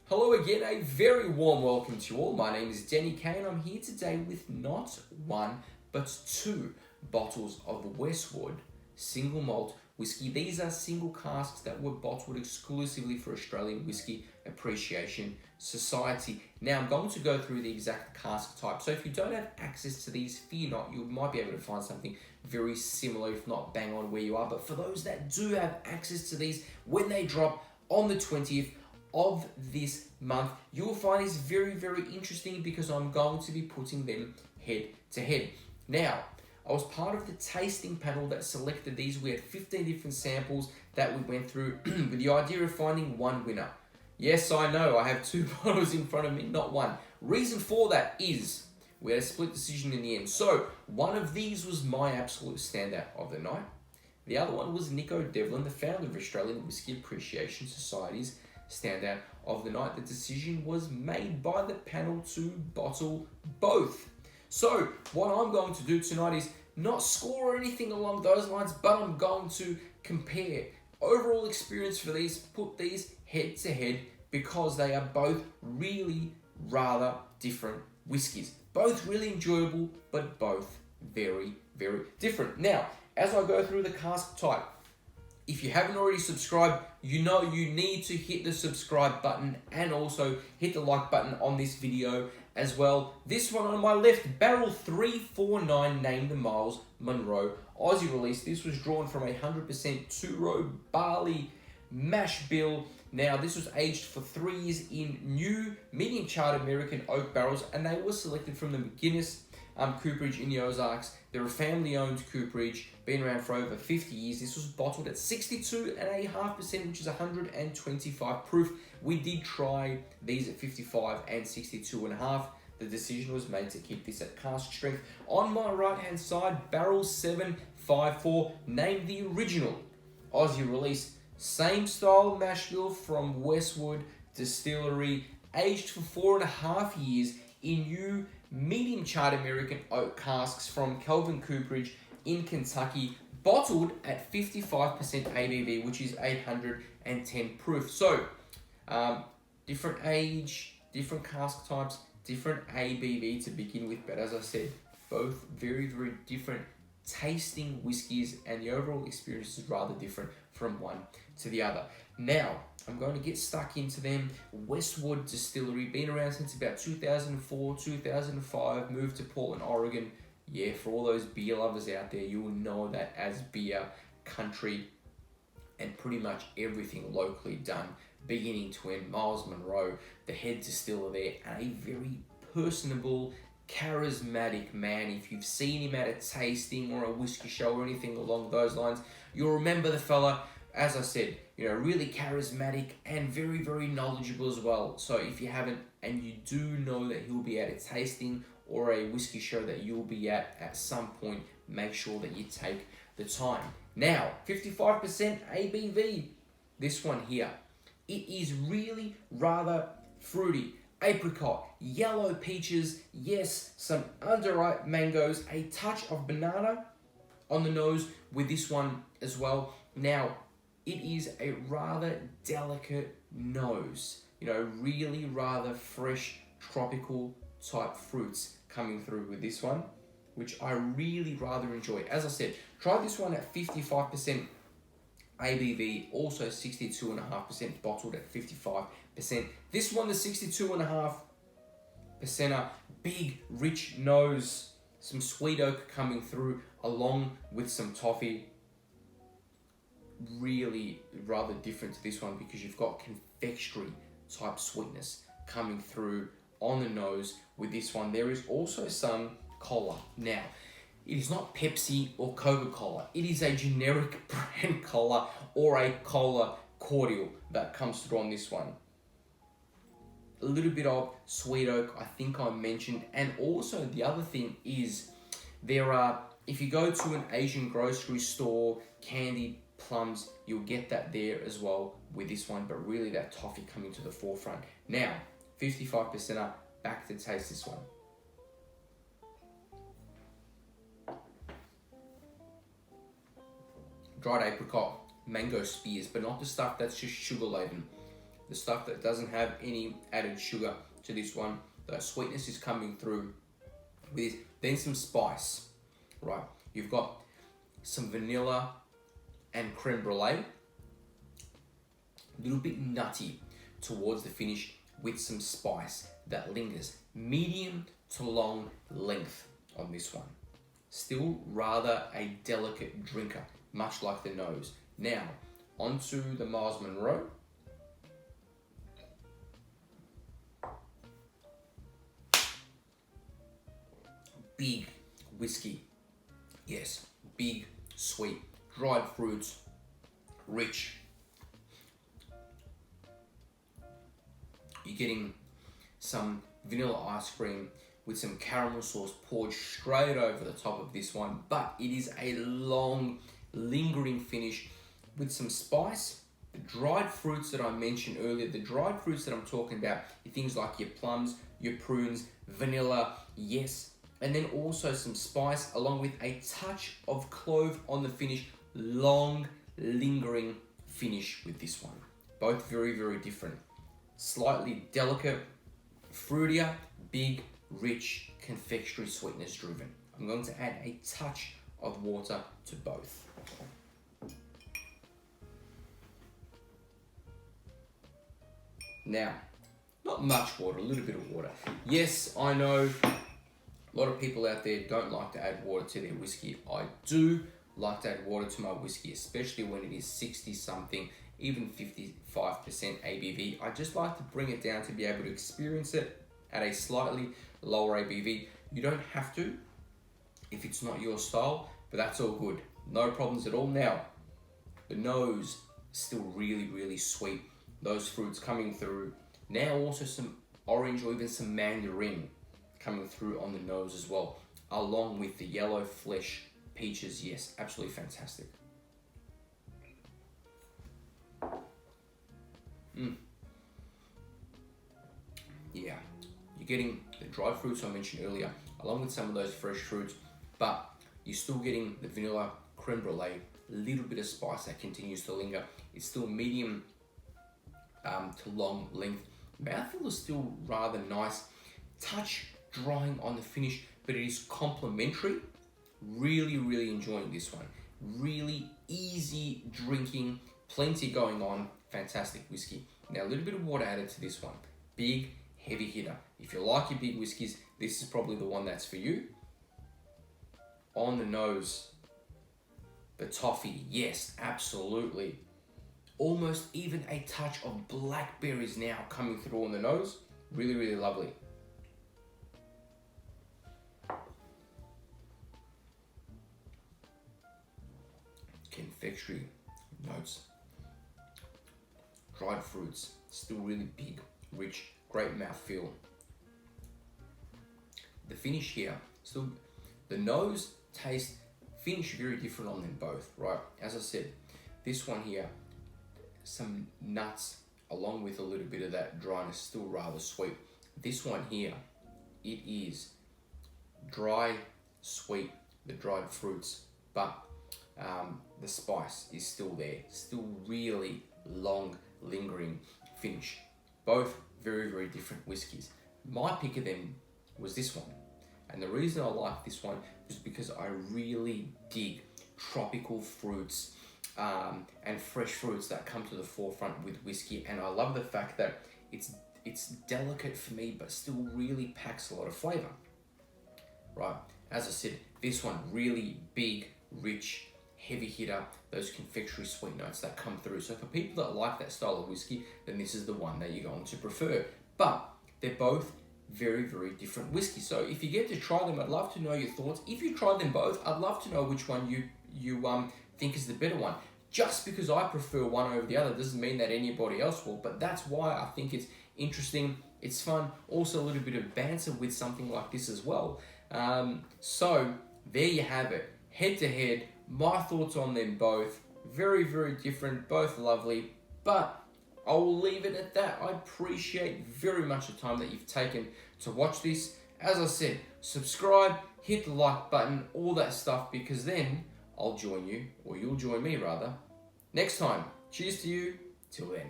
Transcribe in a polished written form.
Hello again, a very warm welcome to you all. My name is Deni and I'm here today with not one, but two bottles of Westward single malt whiskey. These are single casks that were bottled exclusively for Australian Whisky Appreciation Society. Now I'm going to go through the exact cask type. So if you don't have access to these, fear not, you might be able to find something very similar, if not bang on where you are. But for those that do have access to these, when they drop on the 20th of this month, you will find this very, very interesting because I'm going to be putting them head to head. Now, I was part of the tasting panel that selected these. We had 15 different samples that we went through with the idea of finding one winner. Yes, I know, I have two bottles in front of me, not one. Reason for that is we had a split decision in the end. So, one of these was my absolute standout of the night. The other one was Nico Devlin, the founder of Australian Whisky Appreciation Society's standout of the night. The decision was made by the panel to bottle both. So what I'm going to do tonight is not score or anything along those lines, but I'm going to compare overall experience for these, put these head to head because they are both really rather different whiskies. Both really enjoyable, but both very, very different. Now, as I go through the cask type, if you haven't already subscribed, you know you need to hit the subscribe button and also hit the like button on this video as well. This one on my left, barrel 349, named the Miles Monroe Aussie release. This was drawn from a 100% two-row barley mash bill. Now, this was aged for 3 years in new medium-charred American oak barrels, and they were selected from the McGuinness cooperage in the Ozarks. They're a family-owned cooperage, been around for over 50 years. This was bottled at 62.5%, which is 125 proof. We did try these at 55 and 62.5. The decision was made to keep this at cask strength. On my right-hand side, barrel 754, named the original Aussie release. Same style mash bill from Westward Distillery, aged for 4.5 years in new medium-charred American oak casks from Kelvin Cooperage in Kentucky, bottled at 55% ABV, which is 810 proof. So, different age, different cask types, different ABV to begin with, but as I said, both very, very different tasting whiskies, and the overall experience is rather different from one to the other. Now, I'm going to get stuck into them. Westward Distillery, been around since about 2004, 2005, moved to Portland, Oregon. Yeah, for all those beer lovers out there, you will know that as beer country and pretty much everything locally done, beginning to end. Miles Monroe, the head distiller there, and a very personable, charismatic man. If you've seen him at a tasting or a whiskey show or anything along those lines, you'll remember the fella. As I said, really charismatic and very, very knowledgeable as well. So if you haven't, and you do know that he'll be at a tasting or a whiskey show that you'll be at some point, make sure that you take the time. Now, 55% ABV, this one here. It is really rather fruity. Apricot, yellow peaches, yes, some underripe mangoes, a touch of banana on the nose with this one as well. Now, it is a rather delicate nose, really rather fresh, tropical type fruits coming through with this one, which I really rather enjoy. As I said, try this one at 55% ABV, also 62.5%, bottled at 55%. This one, the 62.5%, big, rich nose, some sweet oak coming through, along with some toffee. Really rather different to this one because you've got confectionery type sweetness coming through on the nose with this one. There is also some cola. Now, it is not Pepsi or Coca-Cola. It is a generic brand cola or a cola cordial that comes through on this one. A little bit of sweet oak, I think I mentioned. And also the other thing is there are, if you go to an Asian grocery store, candied plums, you'll get that there as well with this one, but really that toffee coming to the forefront. Now, 55% up, back to taste this one. Dried apricot, mango spears, but not the stuff that's just sugar laden. the stuff that doesn't have any added sugar to this one. The sweetness is coming through with this. Then some spice, right? You've got some vanilla and creme brulee. A little bit nutty towards the finish with some spice that lingers. Medium to long length on this one. Still rather a delicate drinker, much like the nose. Now, onto the Mars Monroe. Big whiskey. Yes, big, sweet, dried fruits, rich. You're getting some vanilla ice cream with some caramel sauce poured straight over the top of this one, but it is a long, lingering finish with some spice. The dried fruits that I mentioned earlier, the dried fruits that I'm talking about, things like your plums, your prunes, vanilla, yes, and then also some spice along with a touch of clove on the finish. Long, lingering finish with this one. Both very, very different. Slightly delicate, fruitier, big, rich, confectionery sweetness driven. I'm going to add a touch of water to both. Now, not much water, a little bit of water. Yes, I know a lot of people out there don't like to add water to their whiskey. I do like to add water to my whiskey, especially when it is 60 something, even 55% ABV. I just like to bring it down to be able to experience it at a slightly lower ABV. You don't have to if it's not your style, but that's all good. No problems at all. Now, the nose still really, really sweet. Those fruits coming through. Now also some orange or even some mandarin coming through on the nose as well, along with the yellow flesh peaches. Yes, absolutely fantastic. Yeah, you're getting the dried fruits I mentioned earlier, along with some of those fresh fruits, but you're still getting the vanilla, creme brulee, a little bit of spice that continues to linger. It's still medium to long length. Mouthfeel is still rather nice. Touch drying on the finish, but it is complementary. Really, really enjoying this one. Really easy drinking, plenty going on. Fantastic whiskey. Now, a little bit of water added to this one. Big, heavy hitter. If you like your big whiskeys, this is probably the one that's for you. On the nose, the toffee, yes, absolutely. Almost even a touch of blackberries now coming through on the nose. Really, really lovely. Confectionery notes. Dried fruits, still really big, rich, great mouthfeel. The finish here, still, the nose, taste, finish very different on them both, right? As I said, this one here, some nuts along with a little bit of that dryness, still rather sweet. This one here, it is dry, sweet, the dried fruits, but the spice is still there, still really long, lingering finish. Both very, very different whiskies. My pick of them was this one. And the reason I like this one was because I really dig tropical fruits and fresh fruits that come to the forefront with whiskey. And I love the fact that it's delicate for me, but still really packs a lot of flavor. Right, as I said, this one really big, rich, heavy hitter, those confectionery sweet notes that come through. So for people that like that style of whiskey, then this is the one that you're going to prefer. But they're both very, very different whiskey. So if you get to try them, I'd love to know your thoughts. If you try them both, I'd love to know which one you think is the better one. Just because I prefer one over the other doesn't mean that anybody else will, but that's why I think it's interesting, it's fun, also a little bit of banter with something like this as well. So there you have it, head to head, my thoughts on them both. Very, very different, both lovely, but I will leave it at that. I appreciate very much the time that you've taken to watch this. As I said, subscribe, hit the like button, all that stuff, because then I'll join you, or you'll join me rather, next time. Cheers to you, till then.